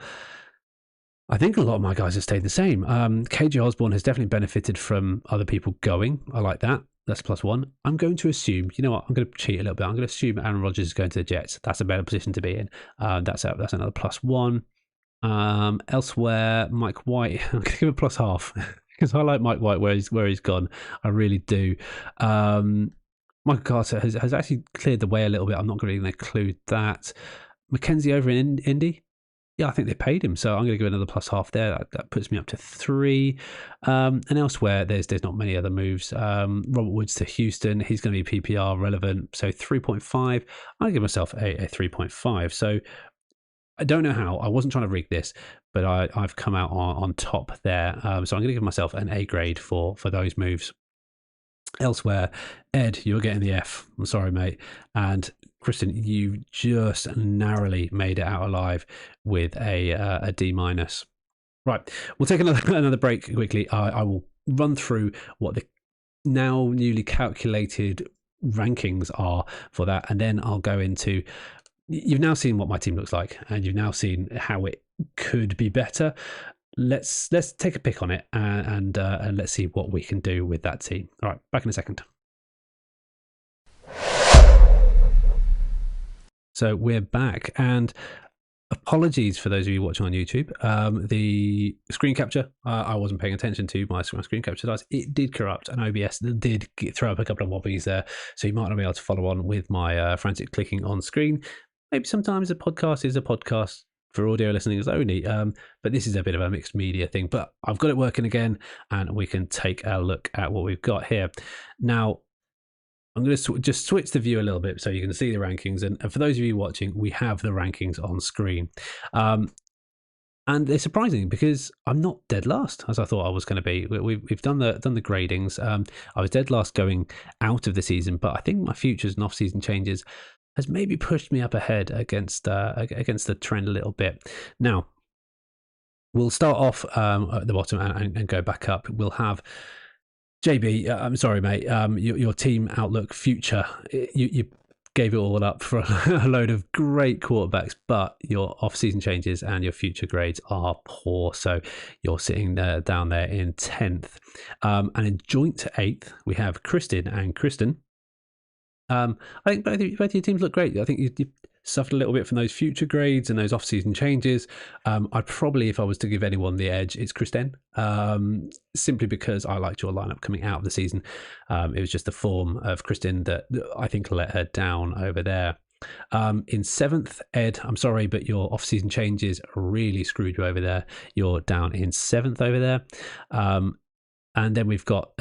I think a lot of my guys have stayed the same. KJ Osborne has definitely benefited from other people going. I like that. That's +1. I'm going to assume, you know what? I'm going to cheat a little bit. I'm going to assume Aaron Rodgers is going to the Jets. That's a better position to be in. That's another +1. Elsewhere, Mike White, I'm going to give a +0.5 because I like Mike White where he's gone. I really do. Michael Carter has actually cleared the way a little bit. I'm not really going to include that. Mackenzie over in Indy. Yeah, I think they paid him, so I'm going to give another +0.5 there. That puts me up to 3. And elsewhere, there's not many other moves. Robert Woods to Houston. He's going to be PPR relevant, so 3.5. I'll give myself a 3.5. So I don't know how. I wasn't trying to rig this, but I've come out on top there. So I'm going to give myself an A grade for those moves. Elsewhere, Ed, you're getting the F. I'm sorry, mate. And Kristen, you just narrowly made it out alive with a D-. Right, we'll take another break quickly. I will run through what the now newly calculated rankings are for that, and then I'll go into. You've now seen what my team looks like, and you've now seen how it could be better. Let's take a pick on it and let's see what we can do with that team. All right, back in a second. So we're back, and apologies for those of you watching on YouTube. The screen capture, I wasn't paying attention to my screen capture device. It did corrupt, and OBS did throw up a couple of wobbies there, so you might not be able to follow on with my frantic clicking on screen. Maybe sometimes a podcast is a podcast for audio listeners only, but this is a bit of a mixed media thing. But I've got it working again, and we can take a look at what we've got here. Now, I'm going to just switch the view a little bit so you can see the rankings. And for those of you watching, we have the rankings on screen. And it's surprising because I'm not dead last as I thought I was going to be. We've done the gradings. I was dead last going out of the season, but I think my futures and off-season changes has maybe pushed me up ahead against the trend a little bit. Now, we'll start off at the bottom and go back up. We'll have JB. I'm sorry, mate. Your team outlook future. You gave it all up for a load of great quarterbacks, but your off-season changes and your future grades are poor. So you're sitting down there in 10th. And in joint 8th, we have Kristen and Kristen. I think both of your teams look great. I think you suffered a little bit from those future grades and those off-season changes. I'd probably, if I was to give anyone the edge, it's Kristen, simply because I liked your lineup coming out of the season. It was just the form of Kristen that I think let her down over there. In 7th, Ed, I'm sorry, but your off-season changes really screwed you over there. You're down in 7th over there. And then we've got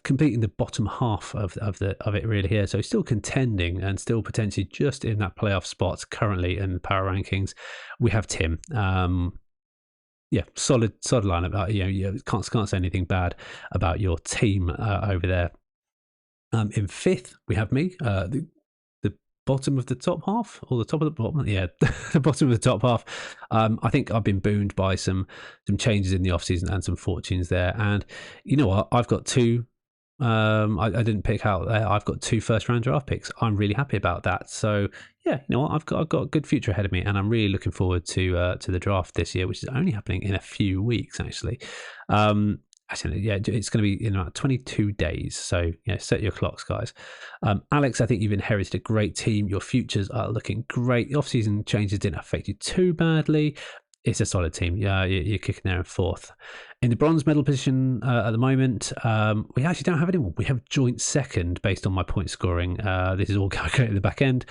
completing the bottom half of it really here. So still contending and still potentially just in that playoff spot currently in the power rankings. We have Tim. Yeah, solid lineup. You can't say anything bad about your team over there. In 5th, we have me. The bottom of the top half, or the top of the bottom, yeah, the bottom of the top half. I think I've been booned by some changes in the off season and some fortunes there. And you know what? I've got two. I didn't pick out there. I've got 2 first-round draft picks. I'm really happy about that. So yeah, you know what? I've got a good future ahead of me, and I'm really looking forward to the draft this year, which is only happening in a few weeks actually. Actually, yeah, it's going to be in about 22 days. So, yeah, set your clocks, guys. Alex, I think you've inherited a great team. Your futures are looking great. The off-season changes didn't affect you too badly. It's a solid team. Yeah, you're kicking there in 4th. In the bronze medal position at the moment, we actually don't have anyone. We have joint 2nd based on my point scoring. This is all calculated at the back end.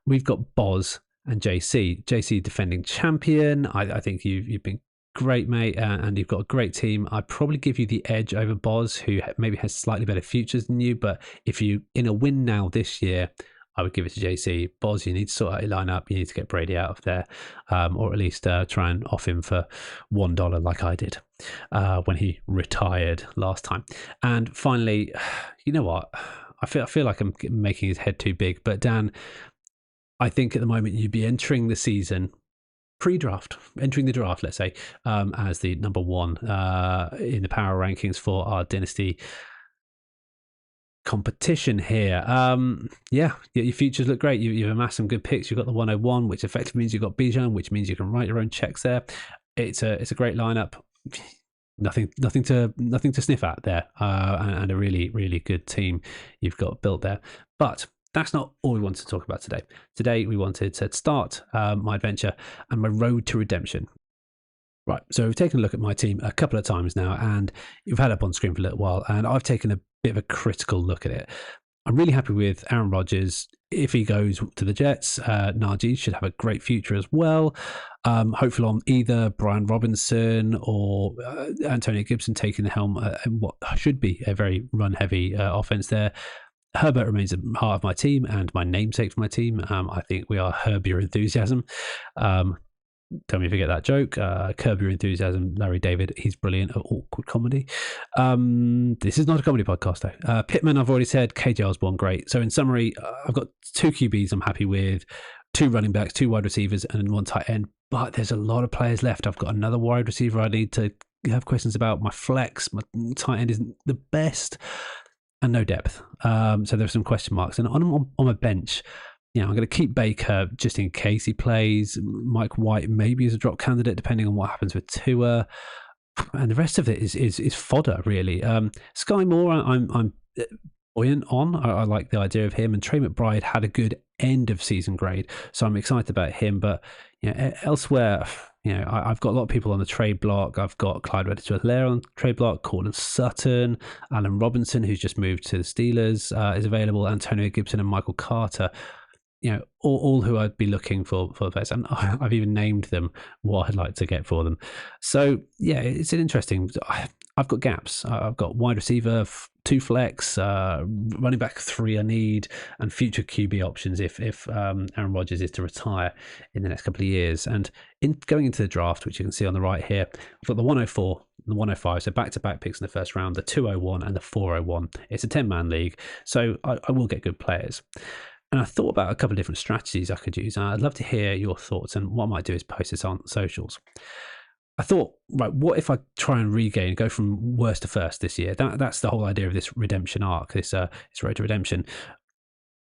We've got Boz and JC. JC defending champion. I think you've been great, mate, and you've got a great team. I'd probably give you the edge over Boz, who maybe has slightly better futures than you. But if you in a win now this year, I would give it to JC. Boz, you need to sort out your lineup. You need to get Brady out of there, or at least try and off him for $1 like I did when he retired last time. And finally, you know what? I feel like I'm making his head too big. But Dan, I think at the moment you'd be entering the season pre-draft, entering the draft, let's say, as the number 1 in the power rankings for our Dynasty competition here. Yeah, your futures look great. You've amassed some good picks. You've got the 101, which effectively means you've got Bijan, which means you can write your own checks there. It's a great lineup. Nothing to sniff at there, and a really, really good team you've got built there. But that's not all we wanted to talk about today. Today, we wanted to start my adventure and my road to redemption. Right, so we've taken a look at my team a couple of times now, and you've had it up on screen for a little while, and I've taken a bit of a critical look at it. I'm really happy with Aaron Rodgers. If he goes to the Jets, Najee should have a great future as well. Hopefully on either Brian Robinson or Antonio Gibson taking the helm in what should be a very run-heavy offense there. Herbert remains at the heart of my team and my namesake for my team. I think we are Herb Your Enthusiasm. Tell me if you get that joke. Curb Your Enthusiasm, Larry David. He's brilliant at awkward comedy. This is not a comedy podcast, though. Pittman, I've already said. KJ Osborne, great. So in summary, I've got 2 QBs I'm happy with, 2 running backs, 2 wide receivers, and 1 tight end. But there's a lot of players left. I've got another wide receiver I need to have questions about. My flex, my tight end isn't the best. And no depth. So there's some question marks. And on my bench, I'm going to keep Baker just in case he plays. Mike White maybe as a drop candidate, depending on what happens with Tua. And the rest of it is fodder, really. Sky Moore, I'm buoyant on. I like the idea of him. And Trey McBride had a good end of season grade, so I'm excited about him. But elsewhere, I've got a lot of people on the trade block. I've got Clyde Edwards-Helaire on the trade block, Cortland Sutton, Allen Robinson, who's just moved to the Steelers, is available, Antonio Gibson and Michael Carter. All who I'd be looking for the players. And I've even named them what I'd like to get for them. So, yeah, it's an interesting... I've got gaps. I've got wide receiver, 2 flex, running back 3 I need, and future QB options if Aaron Rodgers is to retire in the next couple of years. And in going into the draft, which you can see on the right here, I've got the 104, the 105, so back-to-back picks in the first round, the 201 and the 401. It's a 10-man league, so I will get good players. And I thought about a couple of different strategies I could use. I'd love to hear your thoughts, and what I might do is post this on socials. I thought, right, what if I try and regain, go from worst to first this year? That's the whole idea of this redemption arc, this road to redemption.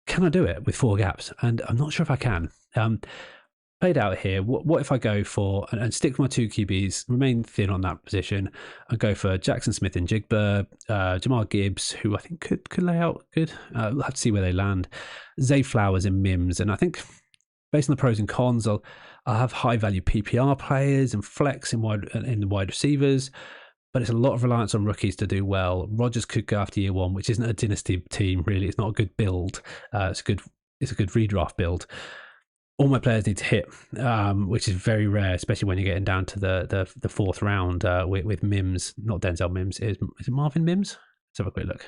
Can I do it with 4 gaps? And I'm not sure if I can. Played out here. What if I go for and stick with my 2 QBs, remain thin on that position, and go for Jackson Smith and Jigba, Jamar Gibbs, who I think could lay out good. We'll have to see where they land. Zay Flowers and Mims, and I think based on the pros and cons, I'll have high value PPR players and flex in the wide receivers, but it's a lot of reliance on rookies to do well. Rodgers could go after year 1, which isn't a dynasty team really. It's not a good build. It's a good redraft build. All my players need to hit, which is very rare, especially when you're getting down to the 4th round with Mims, not Denzel Mims. Is it Marvin Mims? Let's have a quick look.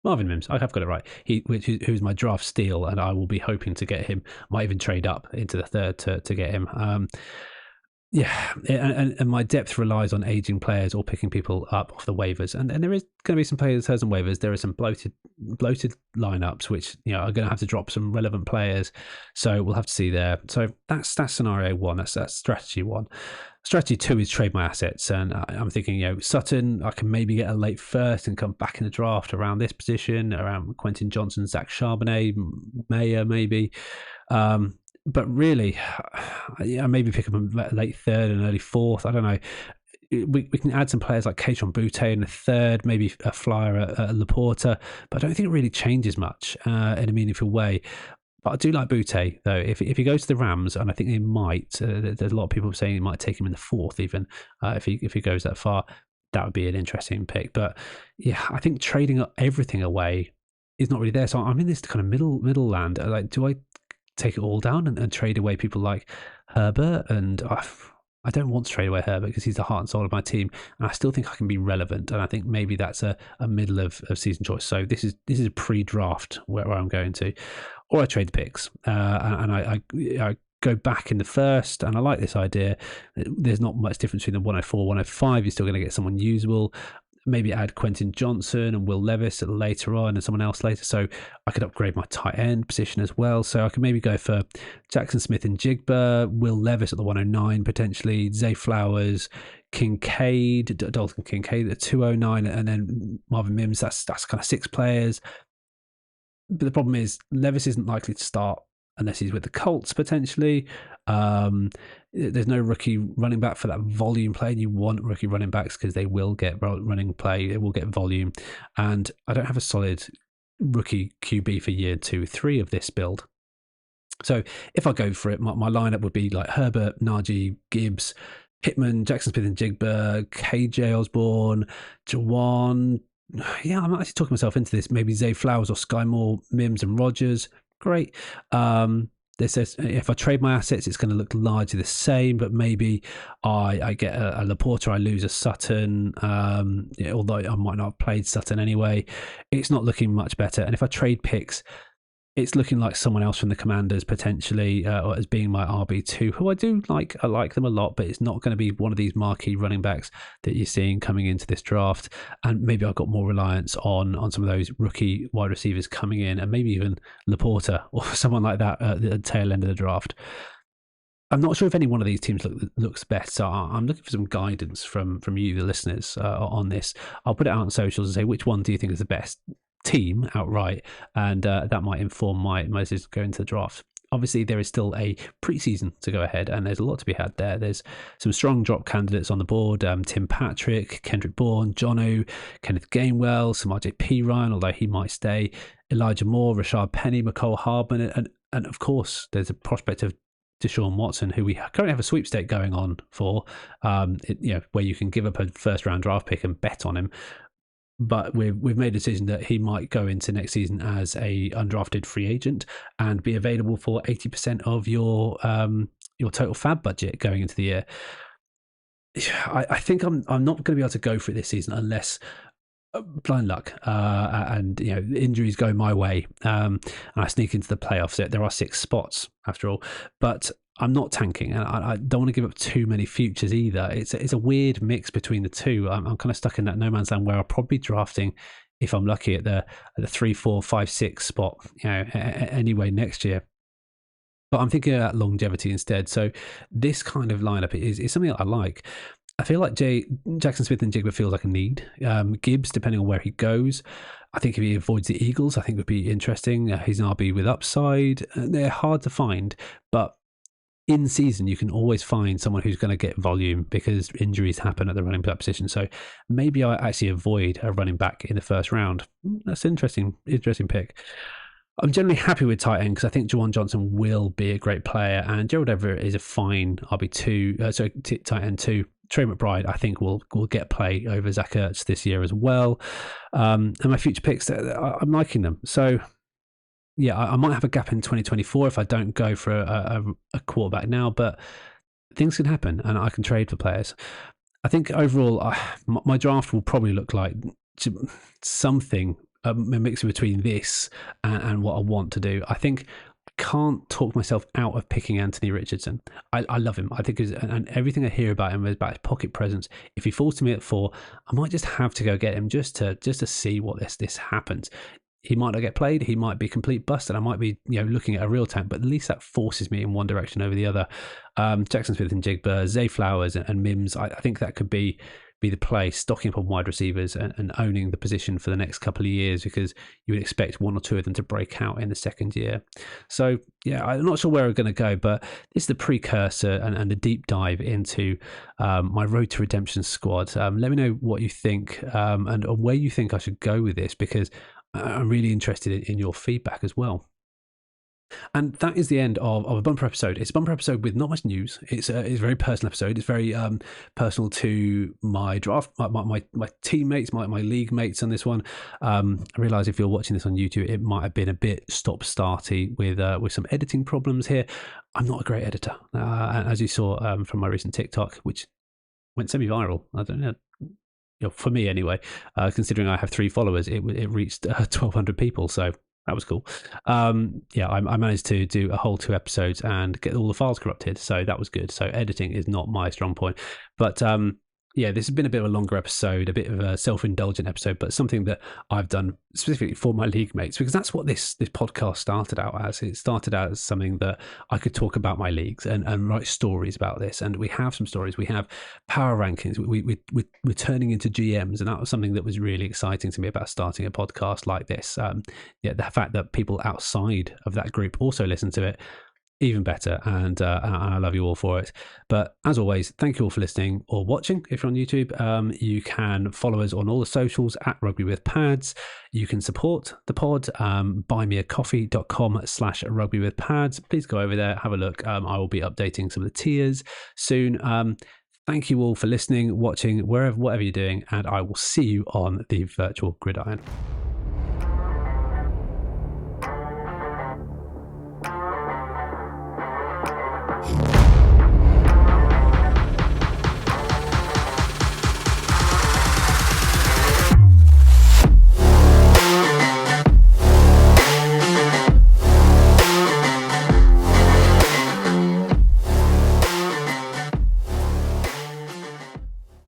Marvin Mims, I have got it right. Who's my draft steal, and I will be hoping to get him. Might even trade up into the 3rd to get him. Yeah, and my depth relies on aging players or picking people up off the waivers, and there is going to be some players on waivers. There are some bloated lineups which are going to have to drop some relevant players, so we'll have to see there. So that's scenario 1. That's strategy 1. Strategy 2 is trade my assets, and I'm thinking Sutton, I can maybe get a late first and come back in the draft around this position, around Quentin Johnson, Zach Charbonnet, Mayer maybe. But really, maybe pick up a late 3rd and early 4th. I don't know. We can add some players like Kayshon Boutte in the 3rd, maybe a flyer at Laporta, but I don't think it really changes much in a meaningful way. But I do like Boutte, though. If he goes to the Rams, and I think he might, there's a lot of people saying he might take him in the 4th even, if he goes that far. That would be an interesting pick. But yeah, I think trading everything away is not really there. So I'm in this kind of middle land. Like, do I take it all down and trade away people like Herbert? And I don't want to trade away Herbert because he's the heart and soul of my team, and I still think I can be relevant, and I think maybe that's a middle of season choice. So this is a pre-draft where I'm going to, or I trade the picks, and I go back in the 1st, and I like this idea. There's not much difference between the 104, 105. You're still going to get someone usable. Maybe add Quentin Johnson and Will Levis later on, and someone else later. So I could upgrade my tight end position as well. So I could maybe go for Jackson Smith and Jigba, Will Levis at the 109 potentially, Zay Flowers, Kincaid, Dalton Kincaid at 209, and then Marvin Mims. That's kind of 6 players. But the problem is Levis isn't likely to start unless he's with the Colts potentially. There's no rookie running back for that volume play. You want rookie running backs because they will get running play, they will get volume, and I don't have a solid rookie QB for year 2, 3 of this build. So if I go for it, my lineup would be like Herbert, Najee, Gibbs, Pittman, Jackson Smith and Jigba, KJ Osborne, Jawan. Yeah, I'm actually talking myself into this. Maybe Zay Flowers or Sky Moore, Mims and Rodgers. Great. This says if I trade my assets, it's going to look largely the same, but maybe I get a Laporta, I lose a Sutton, although I might not have played Sutton anyway. It's not looking much better. And if I trade picks, it's looking like someone else from the Commanders potentially as being my RB2, who I do like. I like them a lot, but it's not going to be one of these marquee running backs that you're seeing coming into this draft. And maybe I've got more reliance on some of those rookie wide receivers coming in, and maybe even Laporta or someone like that at the tail end of the draft. I'm not sure if any one of these teams looks best, so I'm looking for some guidance from you, the listeners, on this. I'll put it out on socials and say, which one do you think is the best team outright, and that might inform my decision to go into the draft. Obviously, there is still a preseason to go ahead, and there's a lot to be had there. There's some strong drop candidates on the board: Tim Patrick, Kendrick Bourne, Jonnu, Kenneth Gainwell, some RJP Ryan, although he might stay, Elijah Moore, Rashad Penny, McCole Hardman, and of course, there's a prospect of Deshaun Watson, who we currently have a sweepstake going on for, where you can give up a first-round draft pick and bet on him. But we've made a decision that he might go into next season as a undrafted free agent and be available for 80% of your total fab budget going into the year. I think I'm not going to be able to go for it this season unless blind luck, and injuries go my way, and I sneak into the playoffs. There are 6 spots after all, but I'm not tanking, and I don't want to give up too many futures either. It's a weird mix between the two. I'm kind of stuck in that no man's land where I'll probably be drafting, if I'm lucky, at the 3, 4, 5, 6 spot, anyway next year. But I'm thinking about longevity instead. So this kind of lineup is something that I like. I feel like Jackson Smith and Jigba feels like a need. Gibbs, depending on where he goes, I think if he avoids the Eagles, I think would be interesting. He's an RB with upside. They're hard to find, but in season you can always find someone who's going to get volume because injuries happen at the running back position. So maybe I actually avoid a running back in the first round. That's an interesting pick. I'm generally happy with tight end because I think Juwan Johnson will be a great player, and Gerald Everett is a fine RB2, tight end 2. Trey McBride, I think, will get play over Zach Ertz this year as well. And my future picks, I'm liking them. So, yeah, I might have a gap in 2024 if I don't go for a quarterback now, but things can happen and I can trade for players. I think overall, my draft will probably look like something, a mixture between this and what I want to do. I think I can't talk myself out of picking Anthony Richardson. I love him. I think and everything I hear about him is about his pocket presence. If he falls to me at 4, I might just have to go get him just to see what this happens. He might not get played. He might be complete bust, and I might be looking at a real tank. But at least that forces me in one direction over the other. Jackson Smith and Jigba, Zay Flowers, and Mims. I think that could be the play, stocking up on wide receivers and owning the position for the next couple of years, because you would expect 1 or 2 of them to break out in the second year. So, yeah, I'm not sure where we're going to go, but this is the precursor and the deep dive into my Road to Redemption squad. Let me know what you think and where you think I should go with this, because I'm really interested in your feedback as well. And that is the end of a bumper episode. It's a bumper episode with not much news. It's a very personal episode. It's very personal to my draft, my teammates, my league mates on this one. I realise if you're watching this on YouTube, it might have been a bit stop-starty with some editing problems here. I'm not a great editor, as you saw from my recent TikTok, which went semi-viral. I don't know. For me anyway, considering I have 3 followers, it reached 1,200 people, so that was cool. I managed to do a whole 2 episodes and get all the files corrupted, so that was good. So editing is not my strong point, but this has been a bit of a longer episode, a bit of a self-indulgent episode, but something that I've done specifically for my league mates, because that's what this podcast started out as. It started out as something that I could talk about my leagues and write stories about this. And we have some stories. We have power rankings. We're turning into GMs, and that was something that was really exciting to me about starting a podcast like this. The fact that people outside of that group also listen to it, even better, and I love you all for it. But as always, thank you all for listening or watching. If you're on YouTube, you can follow us on all the socials at Rugby with Pads. You can support the pod, buymeacoffee.com/Rugby with Pads. Please go over there, have a look. I will be updating some of the tiers soon. Thank you all for listening, watching, whatever you're doing, and I will see you on the virtual gridiron.